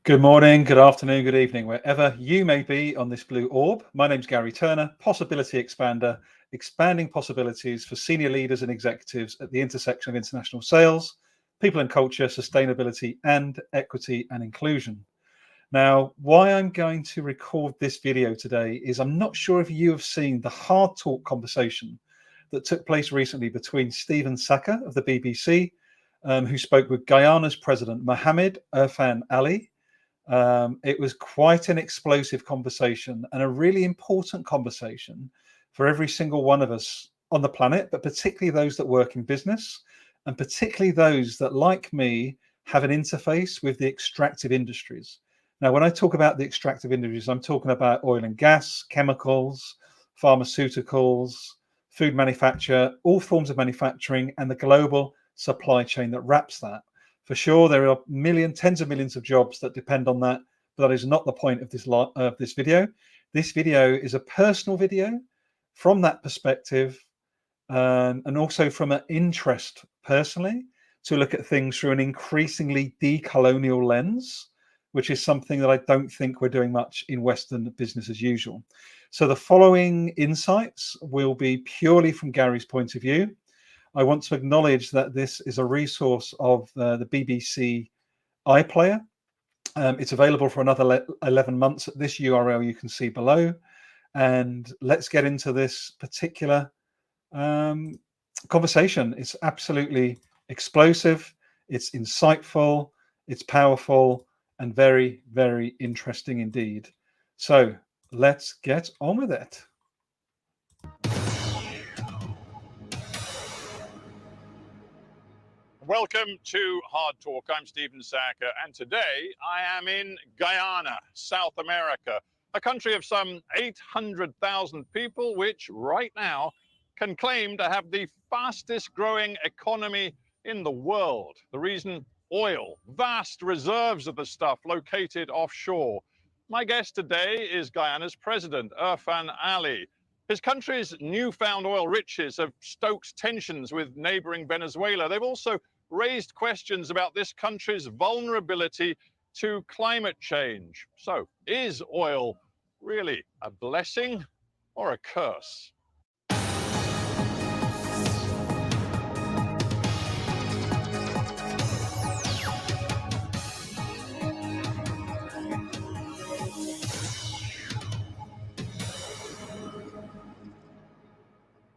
Good morning, good afternoon, good evening, wherever you may be on this blue orb. My name's Garry Turner, Possibility Expander, expanding possibilities for senior leaders and executives at the intersection of international sales, people and culture, sustainability, and equity and inclusion. Now, why I'm going to record this video today is I'm not sure if you have seen the hard talk conversation that took place recently between Stephen Sackur of the BBC, who spoke with Guyana's president, Mohamed Irfaan Ali. It was quite an explosive conversation and a really important conversation for every single one of us on the planet, but particularly those that work in business and particularly those that, like me, have an interface with the extractive industries. Now, when I talk about the extractive industries, I'm talking about oil and gas, chemicals, pharmaceuticals, food manufacture, all forms of manufacturing, and the global supply chain that wraps that. For sure, there are tens of millions of jobs that depend on that, but that is not the point of this video. This video is a personal video from that perspective, and also from an interest personally to look at things through an increasingly decolonial lens, which is something that I don't think we're doing much in Western business as usual. So the following insights will be purely from Gary's point of view. I want to acknowledge that this is a resource of the BBC iPlayer. It's available for another 11 months at this URL you can see below. And let's get into this particular conversation. It's absolutely explosive, it's insightful, it's powerful, and very, very interesting indeed. So let's get on with it. Welcome to Hard Talk. I'm Stephen Sackur, and today I am in Guyana, South America, a country of some 800,000 people, which right now can claim to have the fastest growing economy in the world. The reason? Oil, vast reserves of the stuff located offshore. My guest today is Guyana's president, Irfaan Ali. His country's newfound oil riches have stoked tensions with neighboring Venezuela. They've also raised questions about this country's vulnerability to climate change. So, is oil really a blessing or a curse?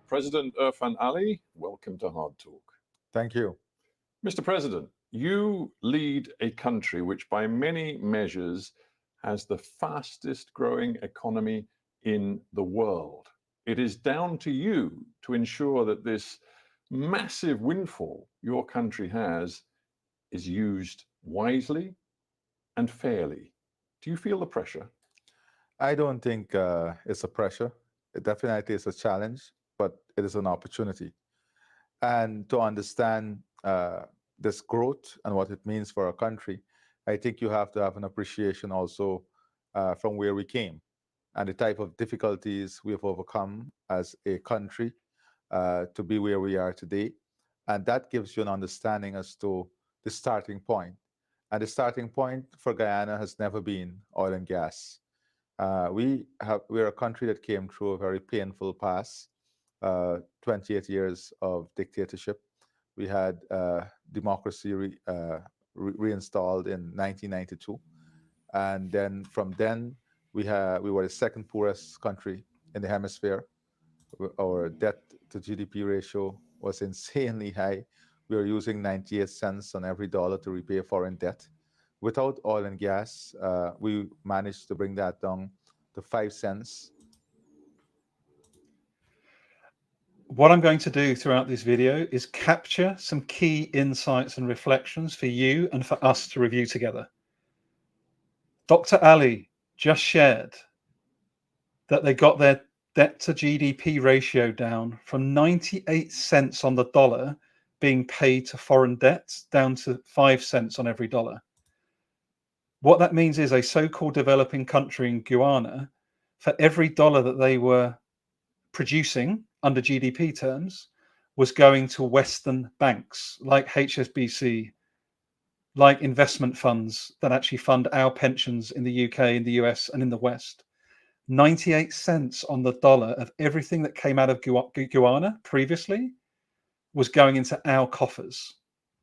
President Irfaan Ali, welcome to Hard Talk. Thank you. Mr. President, you lead a country which by many measures has the fastest growing economy in the world. It is down to you to ensure that this massive windfall your country has is used wisely and fairly. Do you feel the pressure? I don't think it's a pressure. It definitely is a challenge, but it is an opportunity. And to understand this growth and what it means for a country, I think you have to have an appreciation also from where we came and the type of difficulties we have overcome as a country to be where we are today. And that gives you an understanding as to the starting point. And the starting point for Guyana has never been oil and gas. We're a country that came through a very painful past, 28 years of dictatorship. We had democracy reinstalled in 1992. And then from then, we were the second poorest country in the hemisphere. Our debt to GDP ratio was insanely high. We were using 98 cents on every dollar to repay foreign debt. Without oil and gas, we managed to bring that down to 5 cents. What I'm going to do throughout this video is capture some key insights and reflections for you and for us to review together. Dr. Ali just shared that they got their debt to GDP ratio down from 98 cents on the dollar being paid to foreign debts down to 5 cents on every dollar. What that means is a so-called developing country in Guyana, for every dollar that they were producing under GDP terms, was going to Western banks like HSBC, like investment funds that actually fund our pensions in the UK, in the US, and in the West. 98 cents on the dollar of everything that came out of Guyana previously was going into our coffers.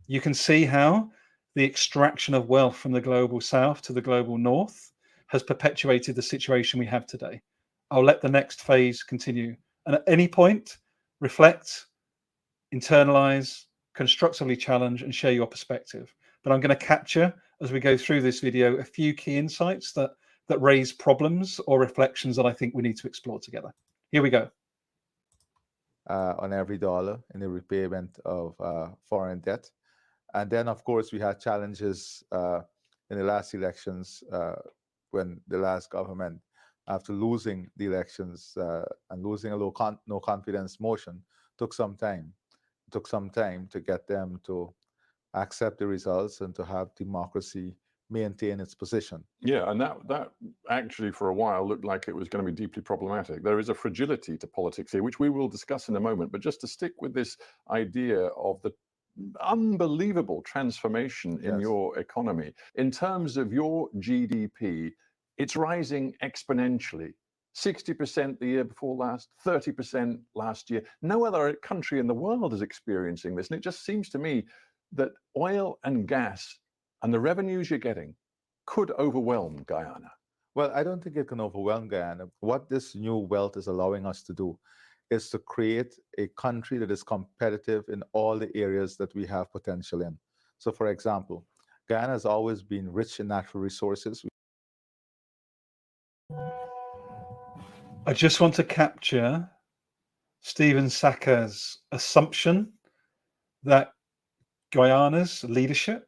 You can see how the extraction of wealth from the global south to the global north has perpetuated the situation we have today. I'll let the next phase continue. And at any point, reflect, internalize, constructively challenge, and share your perspective. But I'm going to capture, as we go through this video, a few key insights that raise problems or reflections that I think we need to explore together. Here we go. On every dollar in the repayment of foreign debt. And then, of course, we had challenges in the last elections when the last government, after losing the elections and losing a no confidence motion, took some time. It took some time to get them to accept the results and to have democracy maintain its position. Yeah, and that actually for a while looked like it was going to be deeply problematic. There is a fragility to politics here, which we will discuss in a moment. But just to stick with this idea of the unbelievable transformation in your economy, in terms of your GDP, it's rising exponentially. 60% the year before last, 30% last year. No other country in the world is experiencing this. And it just seems to me that oil and gas and the revenues you're getting could overwhelm Guyana. Well, I don't think it can overwhelm Guyana. What this new wealth is allowing us to do is to create a country that is competitive in all the areas that we have potential in. So, for example, Guyana has always been rich in natural resources. I just want to capture Stephen Sackur's assumption that Guyana's leadership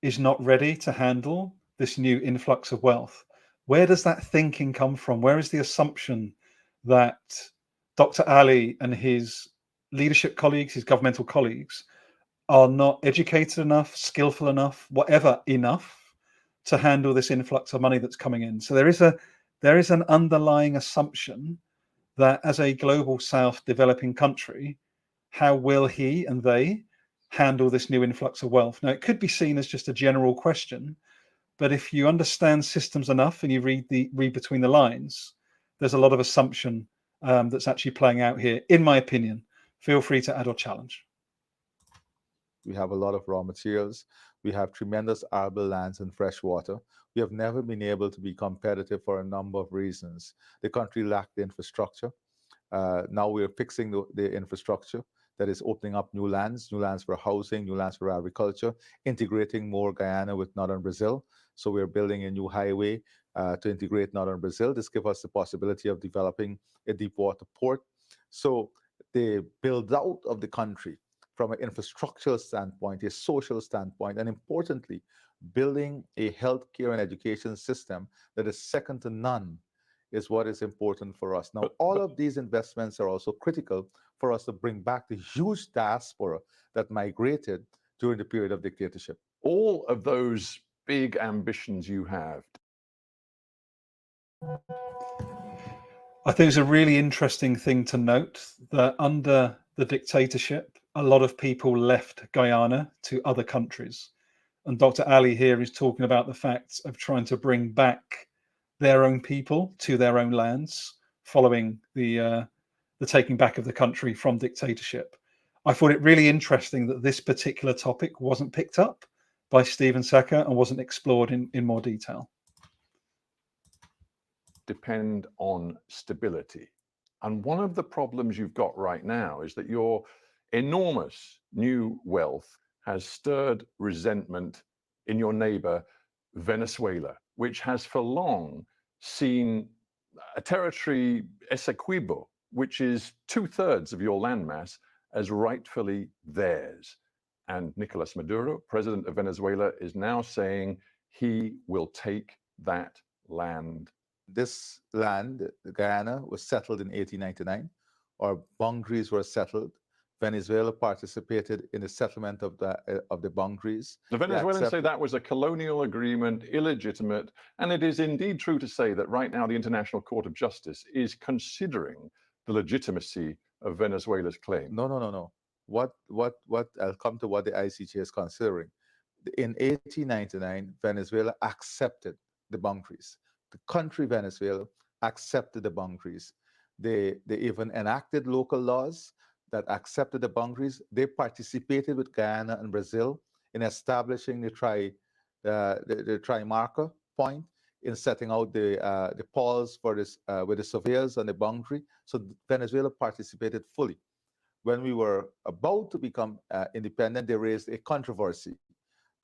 is not ready to handle this new influx of wealth. Where does that thinking come from? Where is the assumption that Dr. Ali and his leadership colleagues, his governmental colleagues, are not educated enough, skillful enough, whatever enough to handle this influx of money that's coming in? So there is an underlying assumption that as a global South developing country, how will he and they handle this new influx of wealth? Now, it could be seen as just a general question, but if you understand systems enough and you read between the lines, there's a lot of assumption that's actually playing out here, in my opinion. Feel free to add or challenge. We have a lot of raw materials. We have tremendous arable lands and fresh water. We have never been able to be competitive for a number of reasons. The country lacked the infrastructure. Now we're fixing the infrastructure that is opening up new lands for housing, new lands for agriculture, integrating more Guyana with northern Brazil. So we're building a new highway to integrate northern Brazil. This gives us the possibility of developing a deep water port. So the build out of the country from an infrastructural standpoint, a social standpoint, and importantly, building a healthcare and education system that is second to none is what is important for us. Now, all of these investments are also critical for us to bring back the huge diaspora that migrated during the period of dictatorship. All of those big ambitions you have. I think it's a really interesting thing to note that under the dictatorship, a lot of people left Guyana to other countries. And Dr. Ali here is talking about the fact of trying to bring back their own people to their own lands following the taking back of the country from dictatorship. I thought it really interesting that this particular topic wasn't picked up by Stephen Sackur and wasn't explored in more detail. Depend on stability. And one of the problems you've got right now is that your enormous new wealth has stirred resentment in your neighbor, Venezuela, which has for long seen a territory, Essequibo, which is 2/3 of your landmass, as rightfully theirs. And Nicolas Maduro, president of Venezuela, is now saying he will take that land. This land, Guyana, was settled in 1899. Our boundaries were settled. Venezuela participated in the settlement of the boundaries. The Venezuelans say that was a colonial agreement, illegitimate, and it is indeed true to say that right now the International Court of Justice is considering the legitimacy of Venezuela's claim. No. What I'll come to what the ICJ is considering. In 1899, Venezuela accepted the boundaries. The country Venezuela accepted the boundaries. They even enacted local laws that accepted the boundaries. They participated with Guyana and Brazil in establishing the tri-marker point, in setting out the poles for this with the surveyors on the boundary. So Venezuela participated fully. When we were about to become independent, they raised a controversy.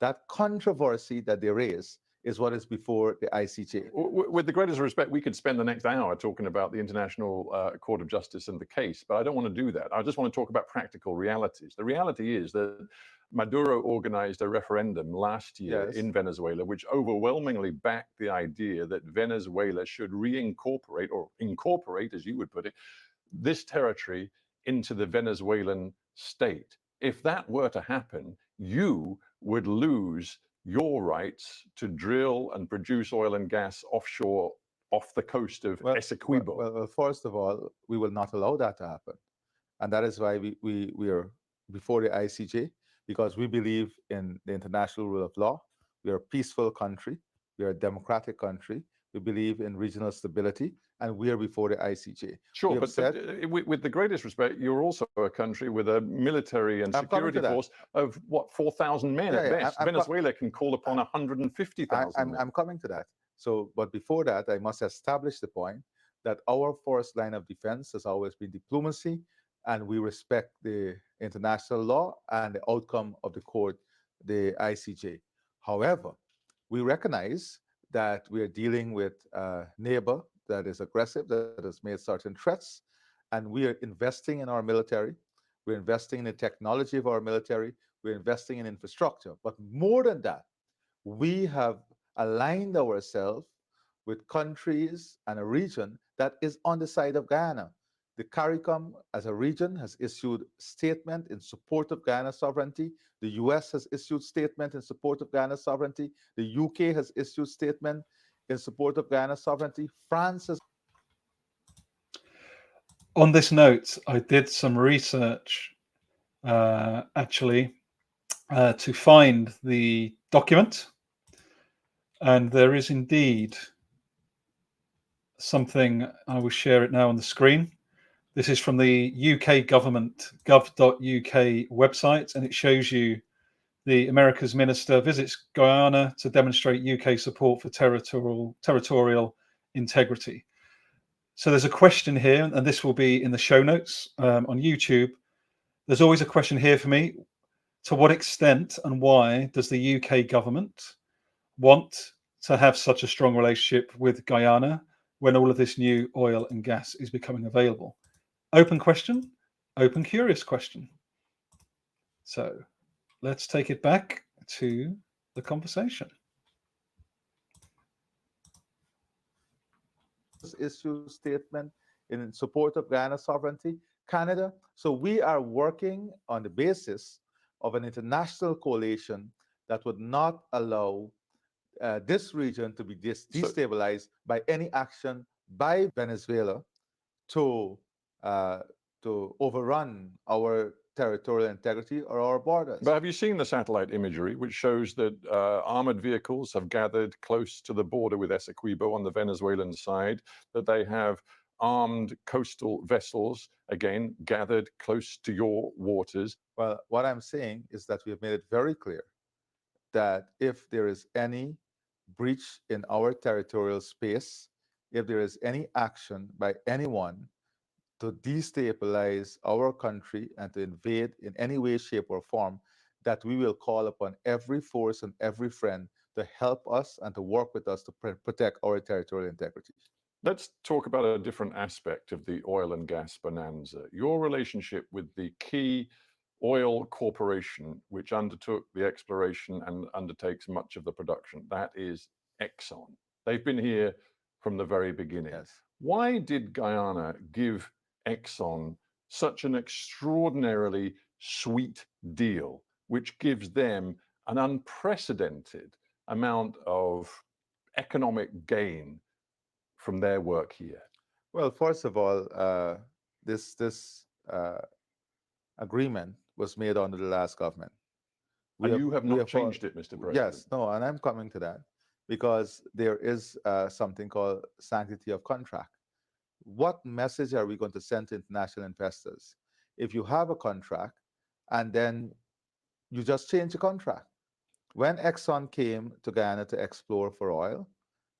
That controversy that they raised is what is before the ICJ. With the greatest respect, we could spend the next hour talking about the International Court of Justice and the case, but I don't want to do that. I just want to talk about practical realities. The reality is that Maduro organized a referendum last year in Venezuela, which overwhelmingly backed the idea that Venezuela should reincorporate, or incorporate, as you would put it, this territory into the Venezuelan state. If that were to happen, you would lose your rights to drill and produce oil and gas offshore off the coast of Essequibo. Well, first of all, we will not allow that to happen. And that is why we are before the ICJ, because we believe in the international rule of law. We are a peaceful country. We are a democratic country. We believe in regional stability, and we are before the ICJ. Sure, but with the greatest respect, you're also a country with a military and security force of, what, 4,000 men at best. Venezuela can call upon 150,000 men. I'm coming to that. So, but before that, I must establish the point that our first line of defense has always been diplomacy, and we respect the international law and the outcome of the court, the ICJ. However, we recognize that we are dealing with a neighbor that is aggressive, that has made certain threats, and we are investing in our military. We're investing in the technology of our military. We're investing in infrastructure. But more than that, we have aligned ourselves with countries and a region that is on the side of Guyana. The CARICOM as a region has issued statement in support of Guyana's sovereignty. The US has issued statement in support of Guyana's sovereignty. The UK has issued statement in support of Guyana's sovereignty. France has... On this note, I did some research actually to find the document, and there is indeed something. I will share it now on the screen. This is from the UK government gov.uk website, and it shows you the America's minister visits Guyana to demonstrate UK support for territorial integrity. So there's a question here, and this will be in the show notes on YouTube. There's always a question here for me. To what extent and why does the UK government want to have such a strong relationship with Guyana when all of this new oil and gas is becoming available? Open question, open curious question. So let's take it back to the conversation. Issue statement in support of Guyana's sovereignty, Canada. So we are working on the basis of an international coalition that would not allow this region to be destabilized by any action by Venezuela to overrun our territorial integrity or our borders. But have you seen the satellite imagery, which shows that armored vehicles have gathered close to the border with Essequibo on the Venezuelan side, that they have armed coastal vessels, again, gathered close to your waters? Well, what I'm saying is that we have made it very clear that if there is any breach in our territorial space, if there is any action by anyone to destabilize our country and to invade in any way, shape, or form, that we will call upon every force and every friend to help us and to work with us to protect our territorial integrity. Let's talk about a different aspect of the oil and gas bonanza. Your relationship with the key oil corporation, which undertook the exploration and undertakes much of the production, that is Exxon. They've been here from the very beginning. Yes. Why did Guyana give Exxon such an extraordinarily sweet deal, which gives them an unprecedented amount of economic gain from their work here? Well, first of all, this agreement was made under the last government. And you have not changed it, Mr. President. Yes, no, and I'm coming to that because there is something called sanctity of contract. What message are we going to send to international investors if you have a contract and then you just change the contract? When Exxon came to Guyana to explore for oil,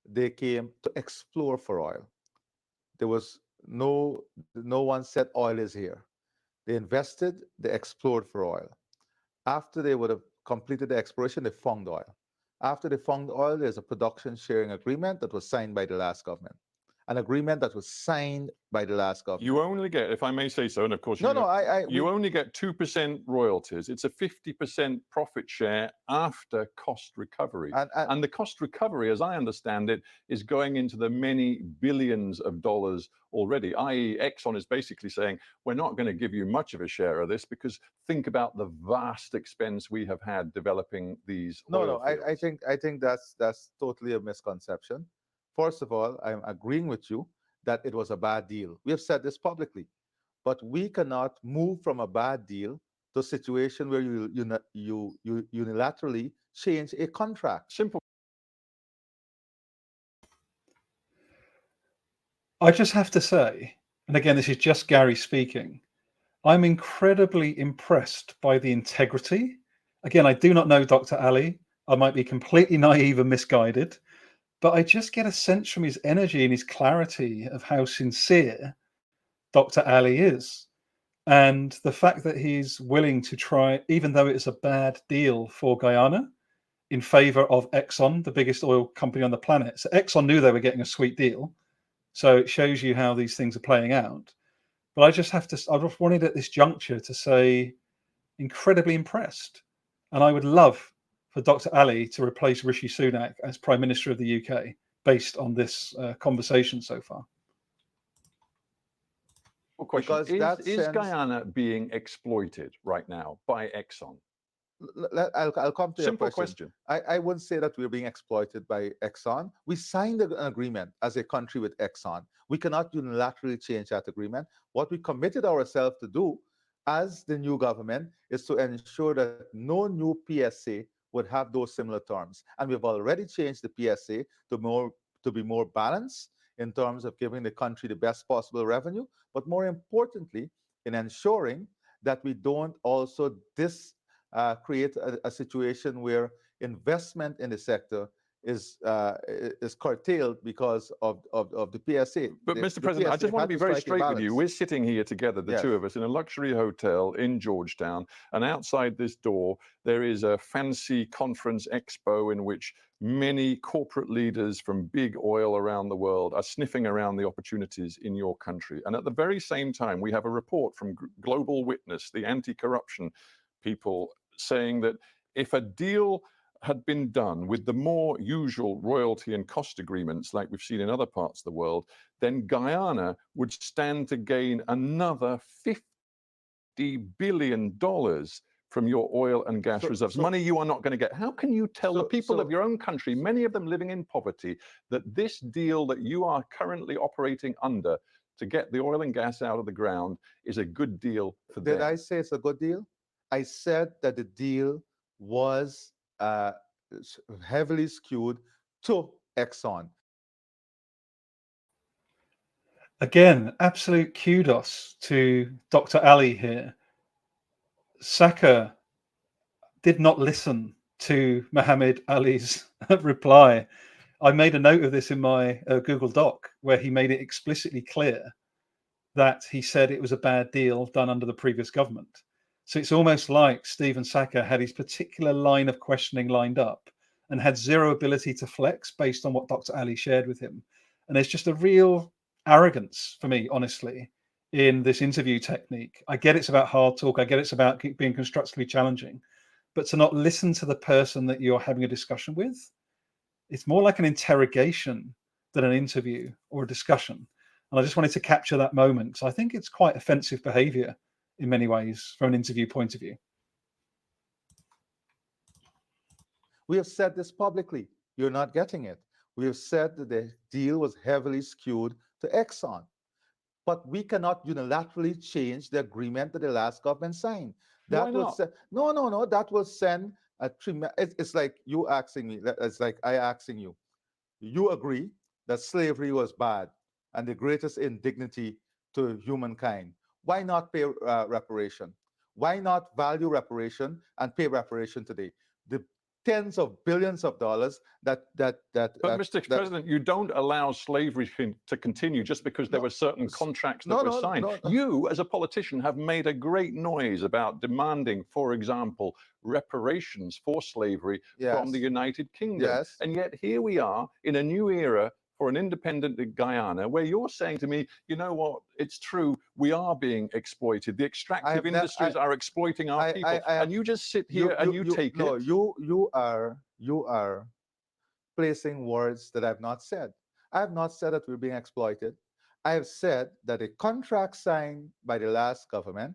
they came to explore for oil. There was no one said oil is here. They invested, they explored for oil. After they would have completed the exploration, they found oil. After they found oil, there's a production sharing agreement that was signed by the last government. An agreement that was signed by the last government. You only get, if I may say so, and of course, you only get 2% royalties. It's a 50% profit share after cost recovery. And the cost recovery, as I understand it, is going into the many billions of dollars already, i.e. Exxon is basically saying, we're not going to give you much of a share of this because think about the vast expense we have had developing these oil fields. I think that's totally a misconception. First of all, I'm agreeing with you that it was a bad deal. We have said this publicly, but we cannot move from a bad deal to a situation where you unilaterally change a contract. Simple. I just have to say, and again, this is just Garry speaking, I'm incredibly impressed by the integrity. Again, I do not know Dr. Ali. I might be completely naive and misguided, but I just get a sense from his energy and his clarity of how sincere Dr. Ali is. And the fact that he's willing to try, even though it's a bad deal for Guyana, in favor of Exxon, the biggest oil company on the planet. So Exxon knew they were getting a sweet deal. So it shows you how these things are playing out. But I just wanted at this juncture to say, incredibly impressed. And I would love for Dr. Ali to replace Rishi Sunak as Prime Minister of the UK based on this conversation so far. Question. Is Guyana being exploited right now by Exxon? I'll come to your Simple question. I wouldn't say that we're being exploited by Exxon. We signed an agreement as a country with Exxon. We cannot unilaterally change that agreement. What we committed ourselves to do as the new government is to ensure that no new PSA would have those similar terms. And we've already changed the PSA to be more balanced in terms of giving the country the best possible revenue, but more importantly, in ensuring that we don't also create a situation where investment in the sector is curtailed because of the PSA. But Mr. President, I just want to be very straight with you. We're sitting here together, the two of us, in a luxury hotel in Georgetown, and outside this door, there is a fancy conference expo in which many corporate leaders from big oil around the world are sniffing around the opportunities in your country. And at the very same time, we have a report from Global Witness, the anti-corruption people, saying that if a deal had been done with the more usual royalty and cost agreements like we've seen in other parts of the world, then Guyana would stand to gain another $50 billion from your oil and gas reserves, money you are not going to get. How can you tell the people of your own country, many of them living in poverty, that this deal that you are currently operating under to get the oil and gas out of the ground is a good deal for them? Did I say it's a good deal? I said that the deal was heavily skewed to Exxon. Again, absolute kudos to Dr. Ali here. Sackur did not listen to Mohamed Ali's reply. I made a note of this in my Google Doc where he made it explicitly clear that he said it was a bad deal done under the previous government. So it's almost like Stephen Sackur had his particular line of questioning lined up and had zero ability to flex based on what Dr. Ali shared with him. And there's just a real arrogance for me, honestly, in this interview technique. I get it's about hard talk. I get it's about being constructively challenging, but to not listen to the person that you're having a discussion with, it's more like an interrogation than an interview or a discussion. And I just wanted to capture that moment. So I think it's quite offensive behavior in many ways from an interview point of view. We have said this publicly. You're not getting it. We have said that the deal was heavily skewed to Exxon. But we cannot unilaterally change the agreement that the last government signed. Why not? No. That will send It's like you asking me, it's like I asking you, you agree that slavery was bad and the greatest indignity to humankind. Why not pay reparation? Why not value reparation and pay reparation today? The tens of billions of dollars But Mr. President, you don't allow slavery to continue just because there were certain contracts that were signed. You, as a politician, have made a great noise about demanding, for example, reparations for slavery from the United Kingdom. And yet here we are in a new era for an independent Guyana, where you're saying to me, you know what, it's true, we are being exploited. The extractive industries are exploiting our people. And you just sit here and you take it. No, you are placing words that I've not said. I have not said that we're being exploited. I have said that a contract signed by the last government,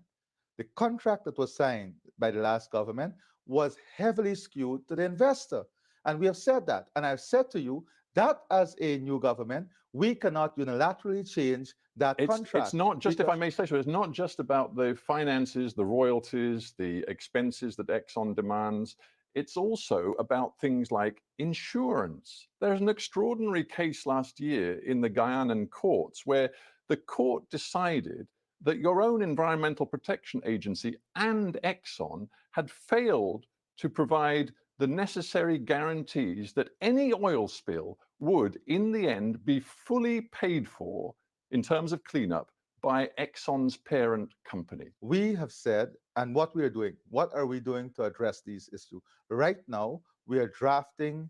the contract that was signed by the last government was heavily skewed to the investor. And we have said that. And I've said to you that as a new government, we cannot unilaterally change that contract. It's not just, if I may say so, it's not just about the finances, the royalties, the expenses that Exxon demands. It's also about things like insurance. There's an extraordinary case last year in the Guyanan courts where the court decided that your own Environmental Protection Agency and Exxon had failed to provide the necessary guarantees that any oil spill would, in the end, be fully paid for in terms of cleanup by Exxon's parent company. We have said, and what we are doing, what are we doing to address these issues? Right now, we are drafting,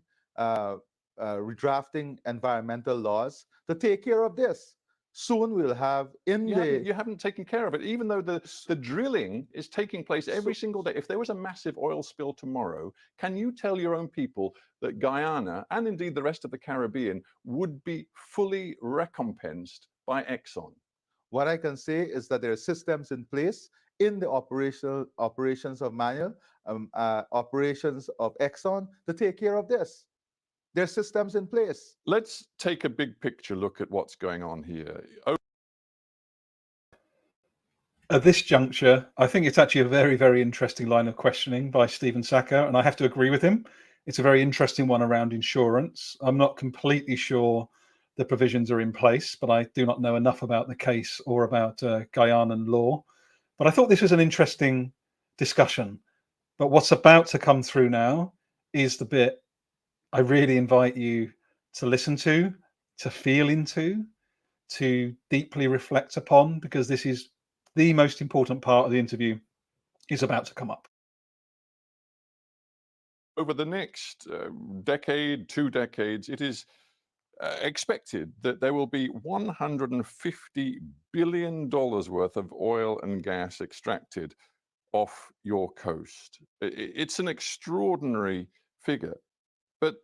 redrafting environmental laws to take care of this. Soon we'll have You haven't taken care of it, even though the drilling is taking place every single day. If there was a massive oil spill tomorrow, can you tell your own people that Guyana, and indeed the rest of the Caribbean, would be fully recompensed by Exxon? What I can say is that there are systems in place in the operations of Manuel, operations of Exxon to take care of this. There are systems in place. Let's take a big picture look at what's going on here. At this juncture, I think it's actually a very, very interesting line of questioning by Stephen Sackur, and I have to agree with him. It's a very interesting one around insurance. I'm not completely sure the provisions are in place, but I do not know enough about the case or about Guyanan law. But I thought this was an interesting discussion. But what's about to come through now is the bit I really invite you to listen to feel into, to deeply reflect upon, because this is the most important part of the interview is about to come up. Over the next decade, 2 decades, it is expected that there will be $150 billion worth of oil and gas extracted off your coast. It's an extraordinary figure, but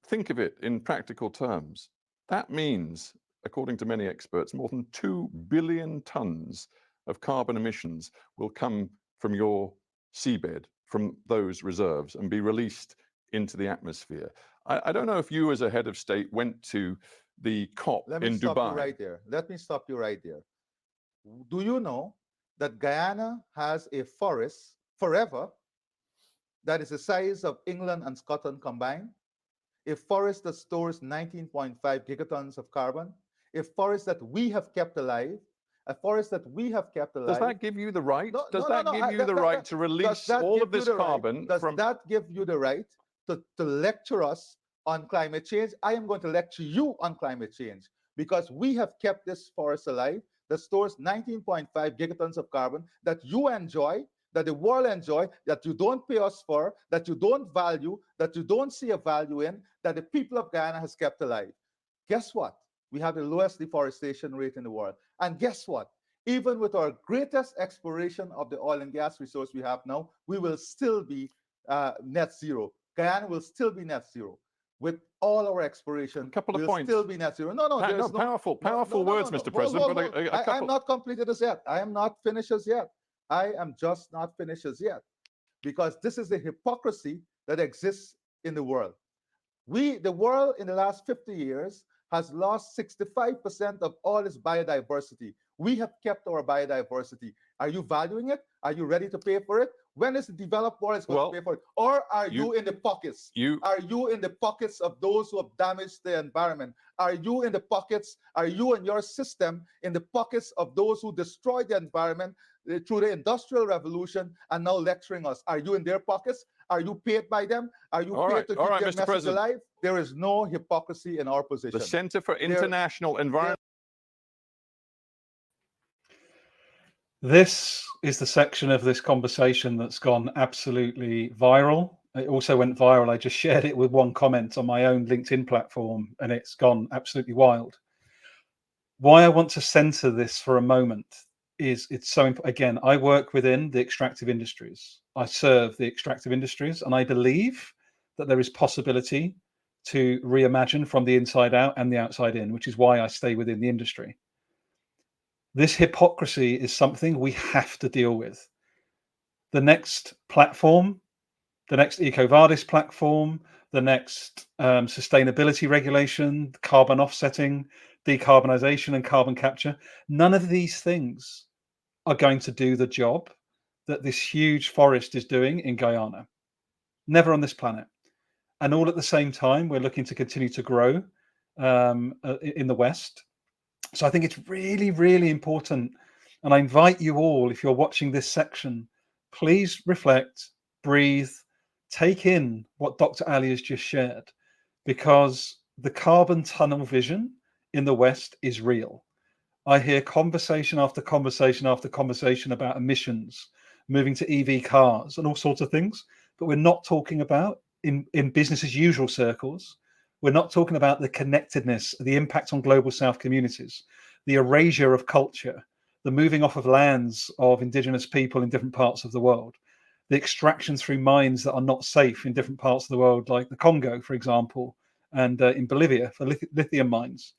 think of it in practical terms. That means, according to many experts, more than 2 billion tons of carbon emissions will come from your seabed, from those reserves, and be released into the atmosphere. I don't know if you, as a head of state, went to the COP in Dubai. Let me stop you right there. Do you know that Guyana has a forest forever that is the size of England and Scotland combined? A forest that stores 19.5 gigatons of carbon, a forest that we have kept alive, a forest that we have kept alive. Does that give you the right? Does that give you the right to release all of this carbon? Does that give you the right to lecture us on climate change? I am going to lecture you on climate change because we have kept this forest alive that stores 19.5 gigatons of carbon that you enjoy, that the world enjoy, that you don't pay us for, that you don't value, that you don't see a value in, that the people of Guyana has kept alive. Guess what? We have the lowest deforestation rate in the world. And guess what? Even with our greatest exploration of the oil and gas resource we have now, we will still be net zero. Guyana will still be net zero. With all our exploration, a couple of we'll points. Still be net zero. Powerful words, Mr. President. But I am not completed as yet. I am not finished as yet. I am just not finished as yet. Because this is the hypocrisy that exists in the world. The world in the last 50 years has lost 65% of all its biodiversity. We have kept our biodiversity. Are you valuing it? Are you ready to pay for it? When is the developed world going to pay for it? Or are you in the pockets? Are you in the pockets of those who have damaged the environment? Are you in the pockets? Are you and your system in the pockets of those who destroyed the environment through the Industrial Revolution and now lecturing us? Are you in their pockets? Are you paid by them? Are you paid to keep their Mr. message President. alive? There is no hypocrisy in our position. The Center for International Environment. This is the section of this conversation that's gone absolutely viral. It also went viral. I just shared it with one comment on my own LinkedIn platform, and it's gone absolutely wild. Why I want to center this for a moment is it's so important. Again, I work within the extractive industries. I serve the extractive industries, and I believe that there is possibility to reimagine from the inside out and the outside in, which is why I stay within the industry. This hypocrisy is something we have to deal with. The next platform, the next EcoVadis platform, the next sustainability regulation, carbon offsetting, decarbonisation and carbon capture, none of these things are going to do the job that this huge forest is doing in Guyana. Never on this planet. And all at the same time, we're looking to continue to grow in the West. So I think it's really, really important. And I invite you all, if you're watching this section, please reflect, breathe, take in what Dr. Ali has just shared, because the carbon tunnel vision in the West is real. I hear conversation after conversation after conversation about emissions, moving to EV cars and all sorts of things, but we're not talking about in business as usual circles. We're not talking about the connectedness, the impact on global South communities, the erasure of culture, the moving off of lands of indigenous people in different parts of the world, the extraction through mines that are not safe in different parts of the world, like the Congo, for example, and in Bolivia for lithium mines.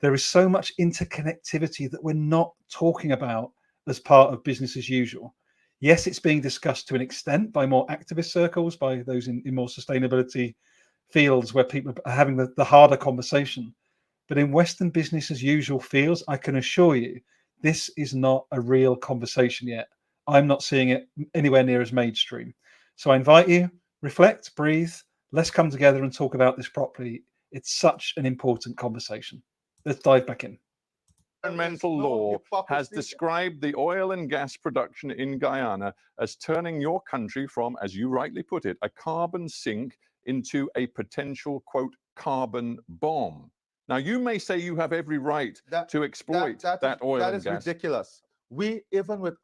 There is so much interconnectivity that we're not talking about as part of business as usual. Yes, it's being discussed to an extent by more activist circles, by those in more sustainability fields where people are having the harder conversation. But in Western business as usual fields, I can assure you, this is not a real conversation yet. I'm not seeing it anywhere near as mainstream. So I invite you, reflect, breathe. Let's come together and talk about this properly. It's such an important conversation. Let's dive back in. Environmental law has described the oil and gas production in Guyana as turning your country from, as you rightly put it, a carbon sink into a potential, quote, carbon bomb. Now, you may say you have every right to exploit that oil and gas. That is ridiculous. We, even with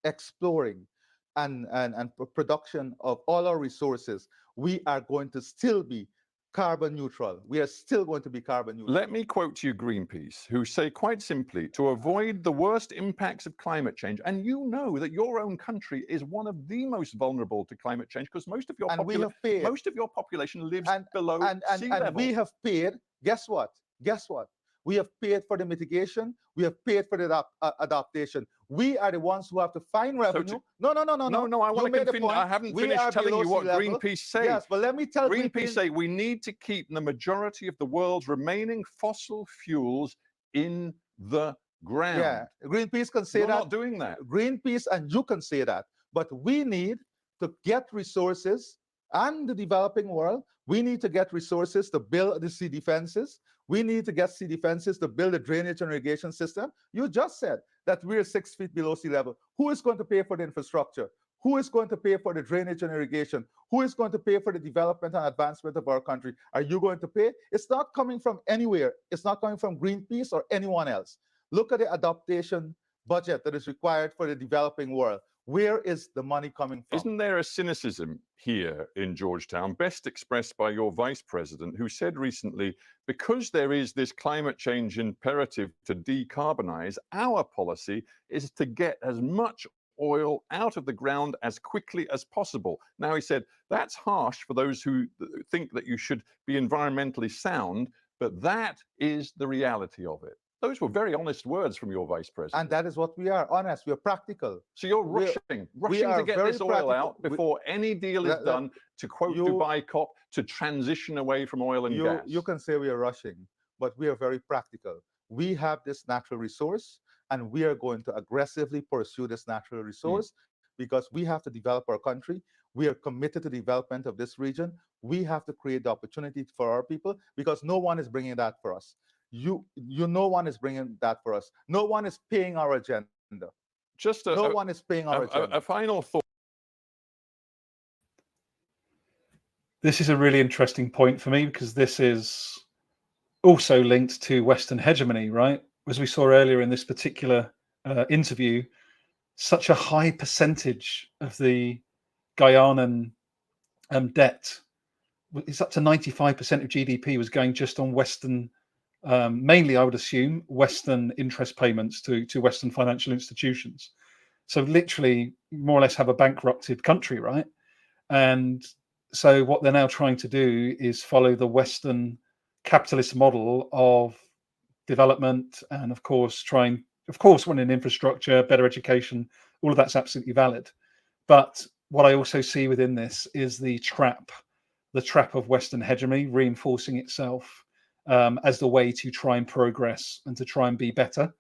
exploring and production of all our resources, we are going to still be carbon neutral. We are still going to be carbon neutral. Let me quote to you Greenpeace, who say quite simply, to avoid the worst impacts of climate change, and you know that your own country is one of the most vulnerable to climate change because most of your population lives below sea level. And we have paid, guess what? Guess what? We have paid for the mitigation. We have paid for the adaptation. We are the ones who have to find revenue. No, I want to continue. I haven't finished telling you what Greenpeace say. Yes, but let me tell Greenpeace say we need to keep the majority of the world's remaining fossil fuels in the ground. Yeah, Greenpeace can say that. You're not doing that. Greenpeace and you can say that. But we need to get resources, and the developing world, we need to get resources to build the sea defenses. We need to get sea defenses to build a drainage and irrigation system. You just said that we're 6 feet below sea level. Who is going to pay for the infrastructure? Who is going to pay for the drainage and irrigation? Who is going to pay for the development and advancement of our country? Are you going to pay? It's not coming from anywhere. It's not coming from Greenpeace or anyone else. Look at the adaptation budget that is required for the developing world. Where is the money coming from? Isn't there a cynicism here in Georgetown, best expressed by your vice president, who said recently, because there is this climate change imperative to decarbonize, our policy is to get as much oil out of the ground as quickly as possible. Now, he said, that's harsh for those who think that you should be environmentally sound, but that is the reality of it. Those were very honest words from your vice president. And that is what we are, honest. We are practical. So you're rushing to get this oil out before any deal is done, to quote Dubai COP, to transition away from oil and gas. You can say we are rushing, but we are very practical. We have this natural resource, and we are going to aggressively pursue this natural resource because we have to develop our country. We are committed to the development of this region. We have to create the opportunity for our people, because no one is bringing that for us. No one is bringing that for us. No one is paying our agenda. Just No one is paying our agenda. a final thought. This is a really interesting point for me, because this is also linked to Western hegemony, right? As we saw earlier in this particular interview, such a high percentage of the Guyanan debt, it's up to 95% of GDP, was going just on Western, mainly I would assume, Western interest payments to Western financial institutions. So literally more or less have a bankrupted country, right? And so what they're now trying to do is follow the Western capitalist model of development, and of course wanting infrastructure, better education, all of that's absolutely valid. But what I also see within this is the trap of Western hegemony reinforcing itself as the way to try and progress and to try and be better.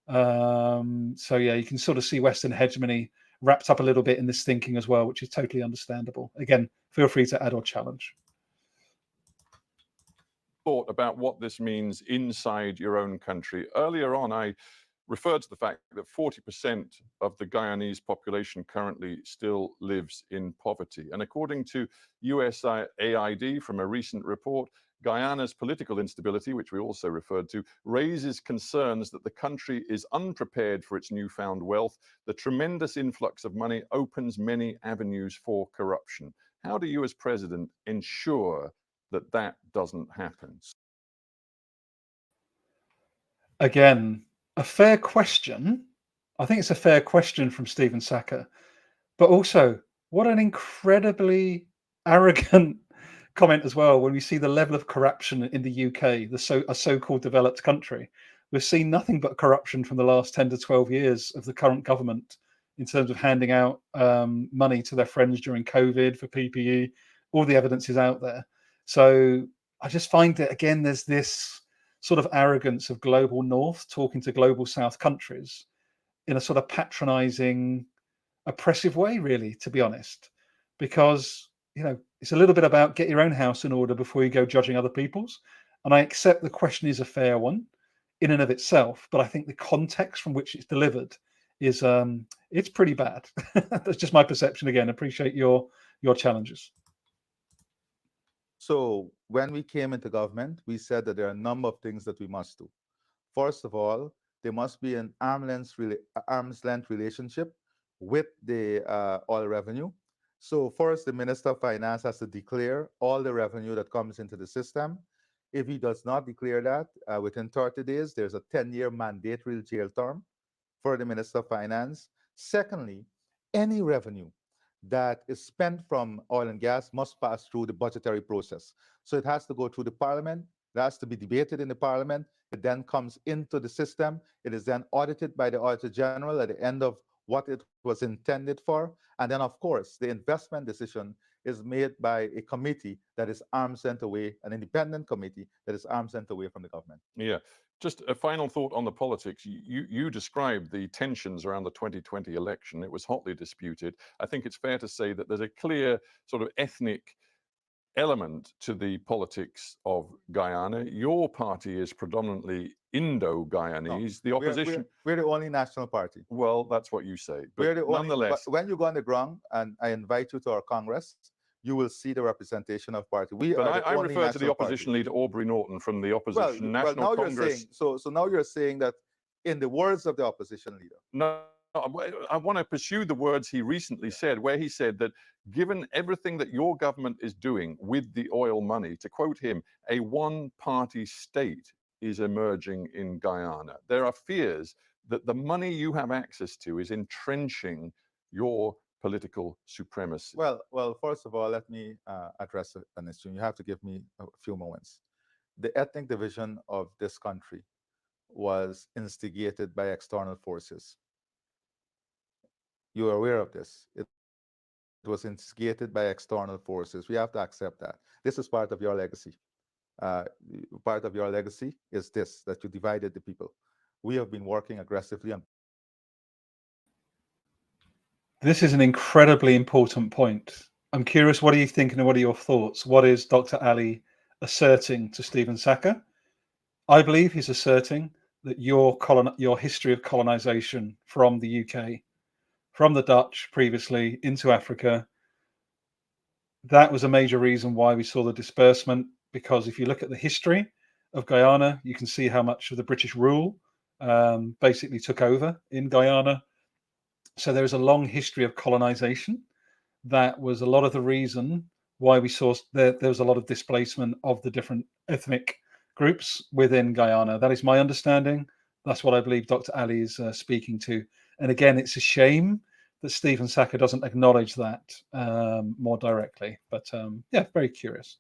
So yeah, you can sort of see Western hegemony wrapped up a little bit in this thinking as well, which is totally understandable. Again, feel free to add or challenge. Thought about what this means inside your own country. Earlier on, I referred to the fact that 40% of the Guyanese population currently still lives in poverty. And according to USAID, from a recent report, Guyana's political instability, which we also referred to, raises concerns that the country is unprepared for its newfound wealth. The tremendous influx of money opens many avenues for corruption. How do you, as president, ensure that that doesn't happen? Again, a fair question. I think it's a fair question from Stephen Sackur, but also what an incredibly arrogant comment as well, when we see the level of corruption in the UK, a so-called developed country. We've seen nothing but corruption from the last 10 to 12 years of the current government in terms of handing out money to their friends during COVID for PPE. All the evidence is out there. So I just find that, again, there's this sort of arrogance of global north talking to global south countries in a sort of patronizing, oppressive way, really, to be honest, because it's a little bit about get your own house in order before you go judging other people's. And I accept the question is a fair one in and of itself, but I think the context from which it's delivered is it's pretty bad. That's just my perception. Again, appreciate your challenges. So when we came into government, we said that there are a number of things that we must do. First of all, there must be an arm's length relationship with the oil revenue. So first, the Minister of Finance has to declare all the revenue that comes into the system. If he does not declare that, within 30 days, there's a 10-year mandatory jail term for the Minister of Finance. Secondly, any revenue that is spent from oil and gas must pass through the budgetary process. So it has to go through the parliament, it has to be debated in the parliament, it then comes into the system, it is then audited by the Auditor General at the end of what it was intended for. And then, of course, the investment decision is made by a committee that is arm's length away, an independent committee that is arm's length away from the government. Yeah. Just a final thought on the politics. You described the tensions around the 2020 election. It was hotly disputed. I think it's fair to say that there's a clear sort of ethnic element to the politics of Guyana. Your party is predominantly Indo-Guyanese. The opposition... We're the only national party. Well, that's what you say. But we're the nonetheless... But when you go on the ground, and I invite you to our Congress, you will see the representation of party. I refer to the opposition leader, Aubrey Norton, from the opposition National Congress. So now you're saying that in the words of the opposition leader. No, I want to pursue the words he recently said, where he said that given everything that your government is doing with the oil money, to quote him, a one-party state is emerging in Guyana. There are fears that the money you have access to is entrenching your political supremacy. Well, first of all, let me address an issue. You have to give me a few moments. The ethnic division of this country was instigated by external forces. You are aware of this. It was instigated by external forces. We have to accept that. This is part of your legacy. Part of your legacy is this, that you divided the people. We have been working aggressively on... This is an incredibly important point. I'm curious, what are you thinking and what are your thoughts? What is Dr. Ali asserting to Stephen Sackur? I believe he's asserting that your history of colonization from the UK, from the Dutch previously into Africa, that was a major reason why we saw the disbursement, because if you look at the history of Guyana, you can see how much of the British rule basically took over in Guyana. So there is a long history of colonization. That was a lot of the reason why we saw there was a lot of displacement of the different ethnic groups within Guyana. That is my understanding. That's what I believe Dr. Ali is speaking to. And again, it's a shame that Stephen Sackur doesn't acknowledge that more directly. But yeah, very curious.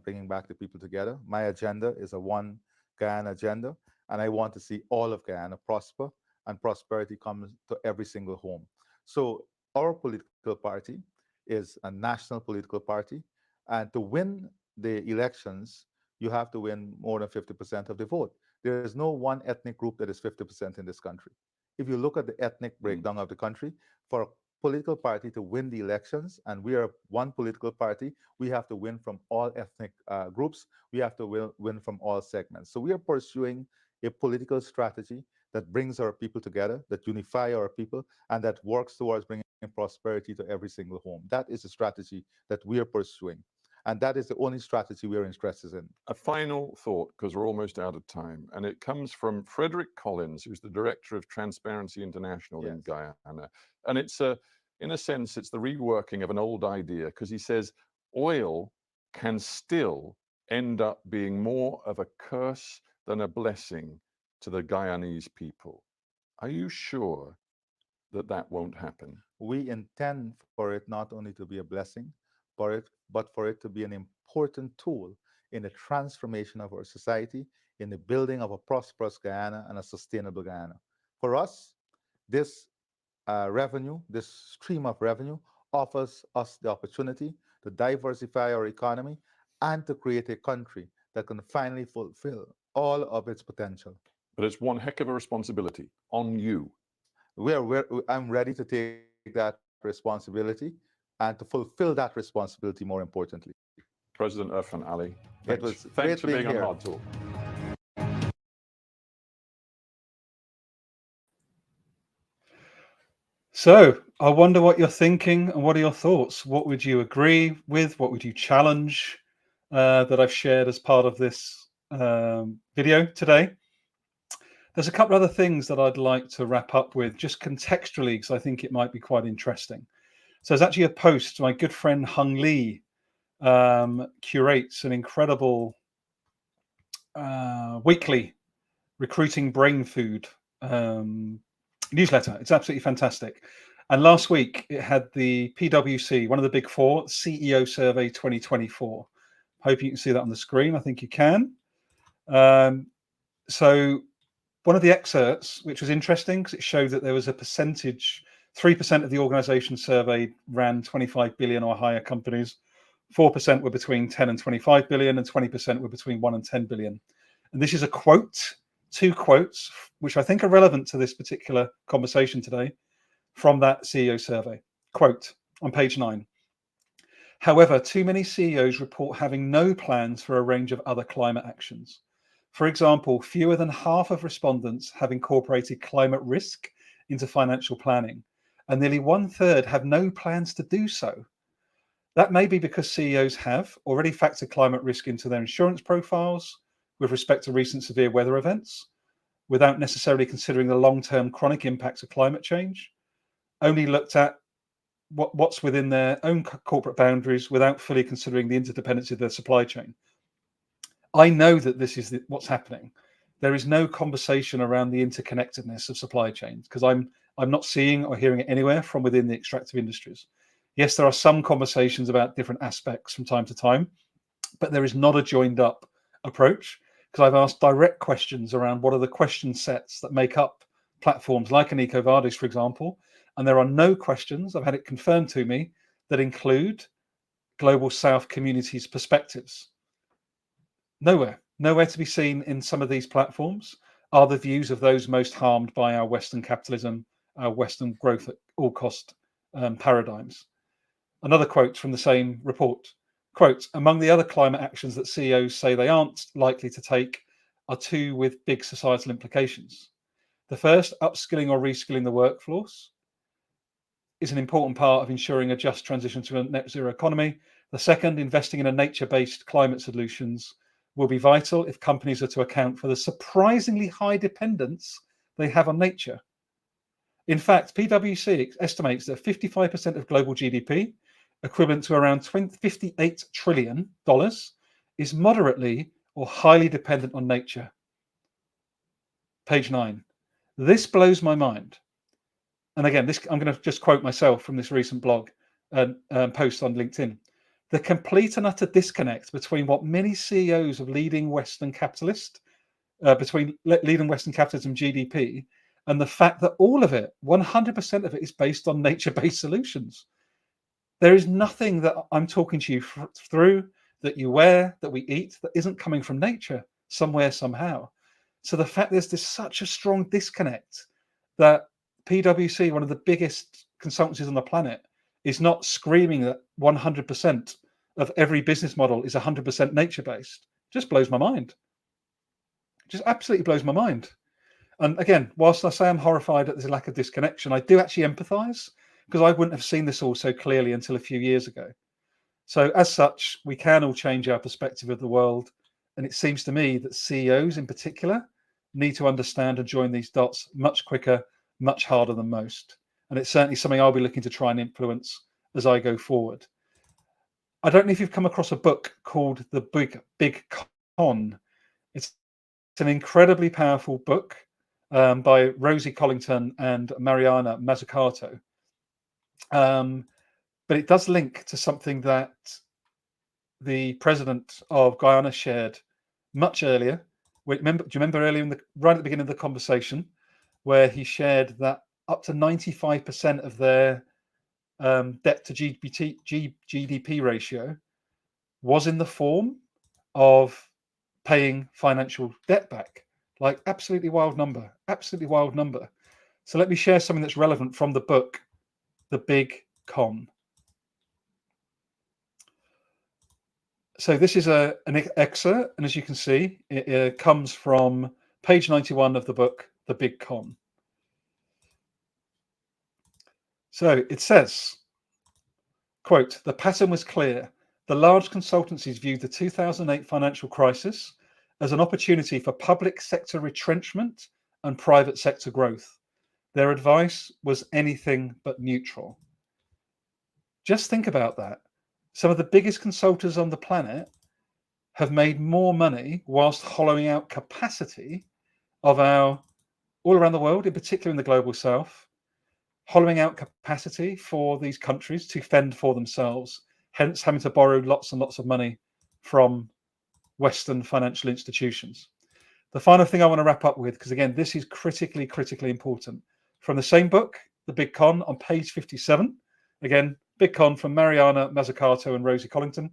Bringing back the people together. My agenda is a one Guyana agenda, and I want to see all of Guyana prosper, and prosperity comes to every single home. So our political party is a national political party, and to win the elections, you have to win more than 50% of the vote. There is no one ethnic group that is 50% in this country. If you look at the ethnic breakdown of the country, for a political party to win the elections, and we are one political party, we have to win from all ethnic groups. We have to win from all segments. So we are pursuing a political strategy that brings our people together, that unify our people, and that works towards bringing prosperity to every single home. That is the strategy that we are pursuing. And that is the only strategy we are interested in. A final thought, because we're almost out of time, and it comes from Frederick Collins, who's the director of Transparency International in Guyana. And it's in a sense, it's the reworking of an old idea, because he says oil can still end up being more of a curse than a blessing to the Guyanese people. Are you sure that that won't happen? We intend for it not only to be a blessing, but for it to be an important tool in the transformation of our society, in the building of a prosperous Guyana and a sustainable Guyana. For us, this revenue, this stream of revenue, offers us the opportunity to diversify our economy and to create a country that can finally fulfill all of its potential. But it's one heck of a responsibility on you. I'm ready to take that responsibility and to fulfill that responsibility, more importantly. President Irfaan Ali, thanks for being on Hard Talk. So I wonder what you're thinking and what are your thoughts? What would you agree with? What would you challenge that I've shared as part of this video today? There's a couple other things that I'd like to wrap up with, just contextually, because I think it might be quite interesting. So there's actually a post. My good friend Hung Lee curates an incredible weekly recruiting brain food newsletter. It's absolutely fantastic. And last week it had the PwC, one of the big four, CEO Survey 2024. Hope you can see that on the screen. I think you can. So one of the excerpts, which was interesting because it showed that there was a percentage, 3% of the organization surveyed ran 25 billion or higher companies, 4% were between 10 and 25 billion, and 20% were between 1 and 10 billion. And this is a quote, two quotes, which I think are relevant to this particular conversation today, from that CEO survey. Quote on page 9. However, too many CEOs report having no plans for a range of other climate actions. For example, fewer than half of respondents have incorporated climate risk into financial planning, and nearly 1/3 have no plans to do so. That may be because CEOs have already factored climate risk into their insurance profiles with respect to recent severe weather events, without necessarily considering the long-term chronic impacts of climate change, only looked at what's within their own corporate boundaries without fully considering the interdependency of their supply chain. I know that this is what's happening. There is no conversation around the interconnectedness of supply chains, because I'm not seeing or hearing it anywhere from within the extractive industries. Yes, there are some conversations about different aspects from time to time, but there is not a joined up approach, because I've asked direct questions around what are the question sets that make up platforms like an EcoVadis, for example, and there are no questions, I've had it confirmed to me, that include Global South communities' perspectives. Nowhere to be seen in some of these platforms are the views of those most harmed by our Western capitalism our Western growth at all cost paradigms. Another quote from the same report, quote, among the other climate actions that CEOs say they aren't likely to take are two with big societal implications. The first, upskilling or reskilling the workforce, is an important part of ensuring a just transition to a net zero economy. The second, investing in a nature-based climate solutions, will be vital if companies are to account for the surprisingly high dependence they have on nature. In fact, PwC estimates that 55% of global GDP, equivalent to around $58 trillion, is moderately or highly dependent on nature. Page 9. This blows my mind. And again, I'm going to just quote myself from this recent blog post on LinkedIn. The complete and utter disconnect between what many CEOs of leading Western capitalism GDP, and the fact that all of it, 100% of it, is based on nature-based solutions. There is nothing that I'm talking to you through, that you wear, that we eat, that isn't coming from nature somewhere, somehow. So the fact there's such a strong disconnect that PwC, one of the biggest consultancies on the planet, is not screaming that 100% of every business model is 100% nature-based, just blows my mind. Just absolutely blows my mind. And again, whilst I say I'm horrified at this lack of disconnection, I do actually empathise, because I wouldn't have seen this all so clearly until a few years ago. So as such, we can all change our perspective of the world. And it seems to me that CEOs in particular need to understand and join these dots much quicker, much harder than most. And it's certainly something I'll be looking to try and influence as I go forward. I don't know if you've come across a book called The Big Con. It's an incredibly powerful book by Rosie Collington and Mariana Mazzucato. But it does link to something that the president of Guyana shared much earlier. Do you remember earlier, right at the beginning of the conversation, where he shared that up to 95% of their debt to GDP ratio was in the form of paying financial debt back? Like, absolutely wild number, absolutely wild number. So let me share something that's relevant from the book, The Big Con. So this is an excerpt, and as you can see, it comes from page 91 of the book, The Big Con. So it says, quote, the pattern was clear. The large consultancies viewed the 2008 financial crisis as an opportunity for public sector retrenchment and private sector growth. Their advice was anything but neutral. Just think about that. Some of the biggest consultants on the planet have made more money whilst hollowing out capacity of all around the world, in particular in the global south, hollowing out capacity for these countries to fend for themselves, hence having to borrow lots and lots of money from Western financial institutions. The final thing I want to wrap up with, because again, this is critically important, from the same book, The Big Con, on page 57, again, Big Con from Mariana Mazzucato and Rosie Collington,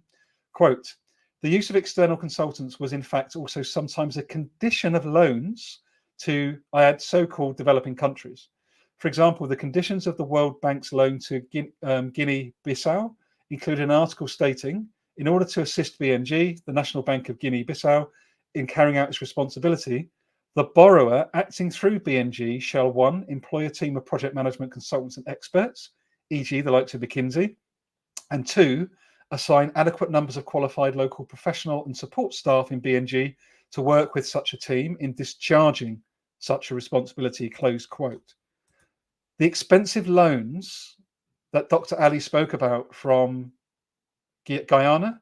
quote, the use of external consultants was in fact also sometimes a condition of loans to, I add, so-called developing countries. For example, the conditions of the World Bank's loan to Guinea-Bissau include an article stating, in order to assist BNG, the National Bank of Guinea-Bissau, in carrying out its responsibility, the borrower acting through BNG shall 1, employ a team of project management consultants and experts, e.g. the likes of McKinsey, and 2, assign adequate numbers of qualified local professional and support staff in BNG to work with such a team in discharging such a responsibility, close quote. The expensive loans that Dr. Ali spoke about from Guyana,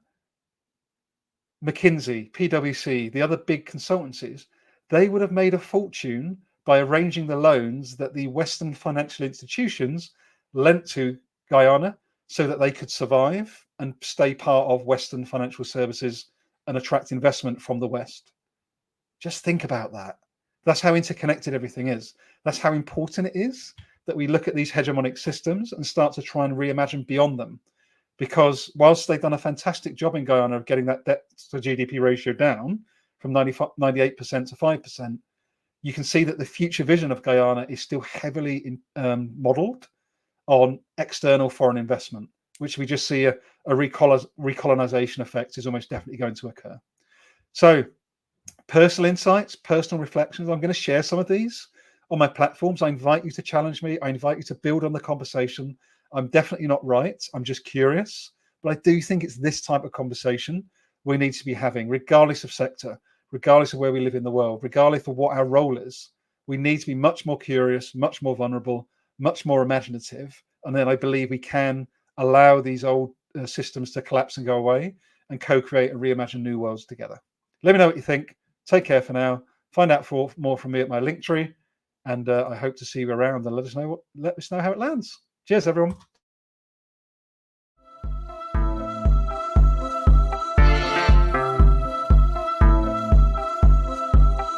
McKinsey, PwC, the other big consultancies, they would have made a fortune by arranging the loans that the Western financial institutions lent to Guyana so that they could survive and stay part of Western financial services and attract investment from the West. Just think about that. That's how interconnected everything is. That's how important it is that we look at these hegemonic systems and start to try and reimagine beyond them. Because whilst they've done a fantastic job in Guyana of getting that debt to GDP ratio down from 98% to 5%, you can see that the future vision of Guyana is still heavily modelled on external foreign investment, which we just see a recolonization effect is almost definitely going to occur. So personal insights, personal reflections, I'm going to share some of these on my platforms. I invite you to challenge me. I invite you to build on the conversation. I'm definitely not right. I'm just curious. But I do think it's this type of conversation we need to be having, regardless of sector, regardless of where we live in the world, regardless of what our role is. We need to be much more curious, much more vulnerable, much more imaginative. And then I believe we can allow these old systems to collapse and go away and co-create and reimagine new worlds together. Let me know what you think. Take care for now. Find out more from me at my Linktree. And I hope to see you around and let us know how it lands. Cheers, everyone.